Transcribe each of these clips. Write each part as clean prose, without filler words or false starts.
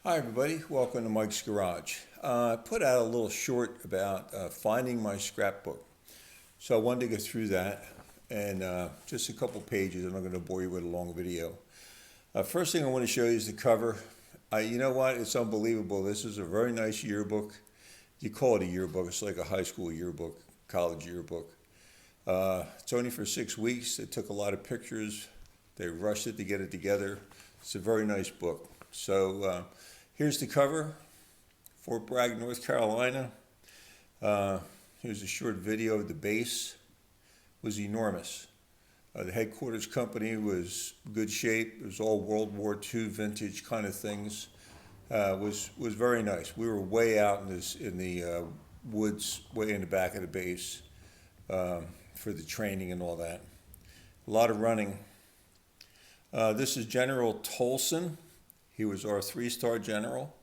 Hi everybody, welcome to Mike's Garage. I put out a little short about finding my scrapbook. So I wanted to go through that and just a couple pages. I'm not going to bore you with a long video. First thing I want to show you is the cover. You know what, it's unbelievable. This is a very nice yearbook. You call it a yearbook, it's like a high school yearbook, college yearbook. It's only for 6 weeks. They took a lot of pictures. They rushed it to get it together. It's a very nice book. So here's the cover, Fort Bragg, North Carolina. Here's a short video of the base. It was enormous. The headquarters company was good shape. It was all World War II vintage kind of things. Was very nice. We were way out in the woods, way in the back of the base for the training and all that. A lot of running. This is General Tolson. He was our 3-star general.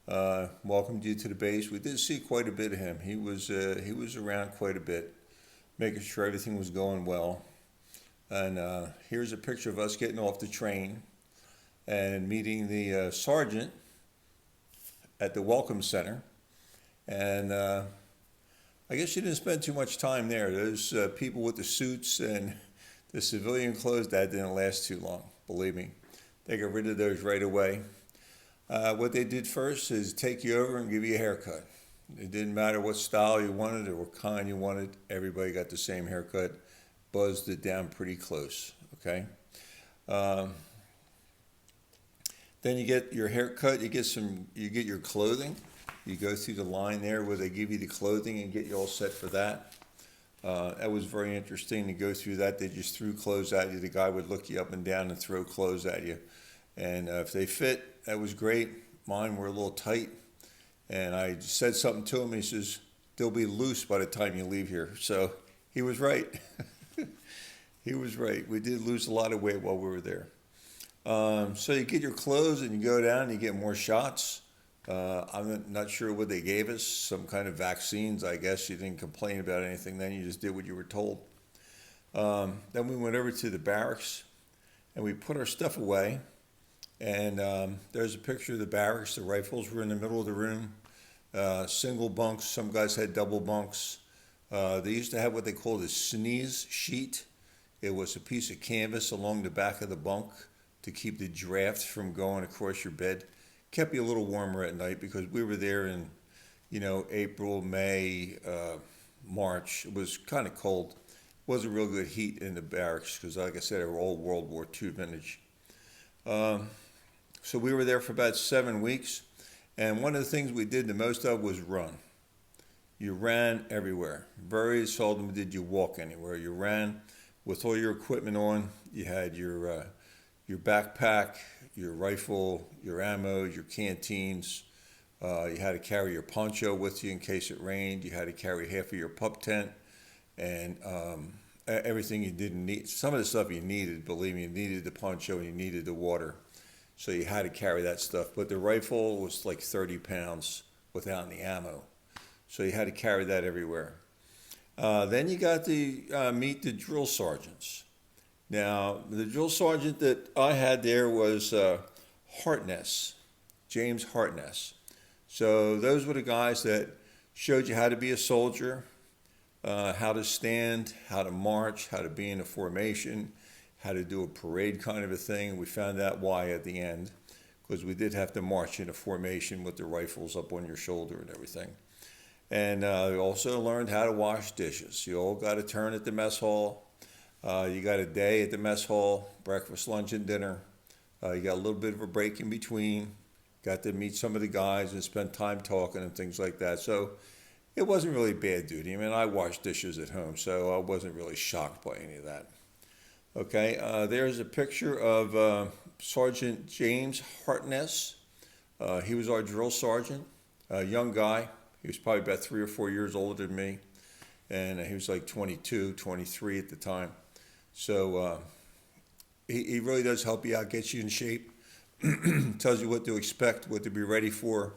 Welcomed you to the base. We did see quite a bit of him. He was around quite a bit, making sure everything was going well. And here's a picture of us getting off the train and meeting the sergeant at the Welcome Center. And I guess you didn't spend too much time there. Those people with the suits and the civilian clothes, that didn't last too long, believe me. They got rid of those right away. What they did first is take you over and give you a haircut. It didn't matter what style you wanted or what kind you wanted. Everybody got the same haircut. Buzzed it down pretty close, okay? Then you get your haircut, you get your clothing. You go through the line there where they give you the clothing and get you all set for that. That was very interesting to go through that. They just threw clothes at you. The guy would look you up and down and throw clothes at you. And if they fit, that was great. Mine were a little tight. And I said something to him. He says, they'll be loose by the time you leave here. So he was right. He was right. We did lose a lot of weight while we were there. So you get your clothes and you go down and you get more shots. I'm not sure what they gave us, some kind of vaccines, I guess. You didn't complain about anything then, you just did what you were told. Then we went over to the barracks and we put our stuff away. And there's a picture of the barracks. The rifles were in the middle of the room, single bunks. Some guys had double bunks. They used to have what they called a sneeze sheet. It was a piece of canvas along the back of the bunk to keep the draft from going across your bed. Kept you a little warmer at night because we were there in, April, May, March. It was kind of cold. Wasn't real good heat in the barracks because, like I said, they were all World War II vintage. So we were there for about 7 weeks, and one of the things we did the most of was run. You ran everywhere. Very seldom did you walk anywhere. You ran with all your equipment on. You had your backpack, your rifle, your ammo, your canteens. You had to carry your poncho with you in case it rained. You had to carry half of your pup tent and everything you didn't need. Some of the stuff you needed, believe me, you needed the poncho and you needed the water. So you had to carry that stuff. But the rifle was like 30 pounds without any ammo. So you had to carry that everywhere. Then you got to meet the drill sergeants. Now, the drill sergeant that I had there was Hartness, James Hartness. So those were the guys that showed you how to be a soldier, how to stand, how to march, how to be in a formation, how to do a parade kind of a thing. We found out why at the end, because we did have to march in a formation with the rifles up on your shoulder and everything. And we also learned how to wash dishes. You all got a turn at the mess hall. You got a day at the mess hall, breakfast, lunch, and dinner. You got a little bit of a break in between. Got to meet some of the guys and spend time talking and things like that. So it wasn't really bad duty. I mean, I washed dishes at home, so I wasn't really shocked by any of that. Okay, there's a picture of Sergeant James Hartness. He was our drill sergeant, a young guy. He was probably about 3 or 4 years older than me, and he was like 22, 23 at the time. So he really does help you out, gets you in shape, tells you what to expect, what to be ready for,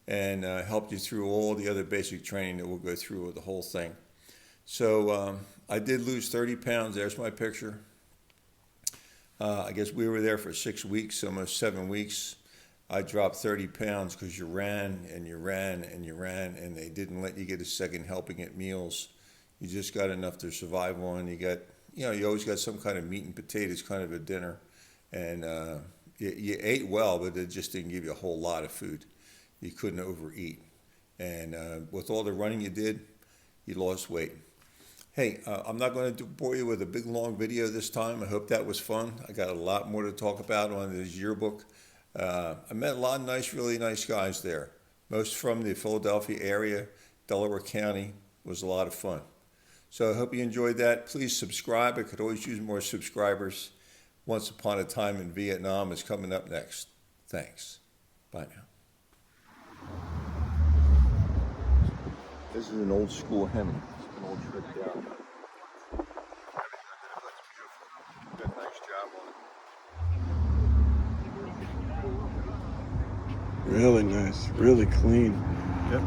and helped you through all the other basic training that we'll go through with the whole thing. So I did lose 30 pounds. There's my picture. I guess we were there for 6 weeks, almost 7 weeks. I dropped 30 pounds because you ran and you ran and you ran, and they didn't let you get a second helping at meals. You just got enough to survive on. You always got some kind of meat and potatoes kind of a dinner. And you ate well, but it just didn't give you a whole lot of food. You couldn't overeat. And with all the running you did, you lost weight. Hey, I'm not going to bore you with a big long video this time. I hope that was fun. I got a lot more to talk about on this yearbook. I met a lot of really nice guys there. Most from the Philadelphia area, Delaware County. Was a lot of fun. So I hope you enjoyed that. Please subscribe. I could always use more subscribers. Once Upon a Time in Vietnam is coming up next. Thanks. Bye now. This is an old school Hemi. It's an old trip down. Did a nice job on it. Really nice, really clean. Yep.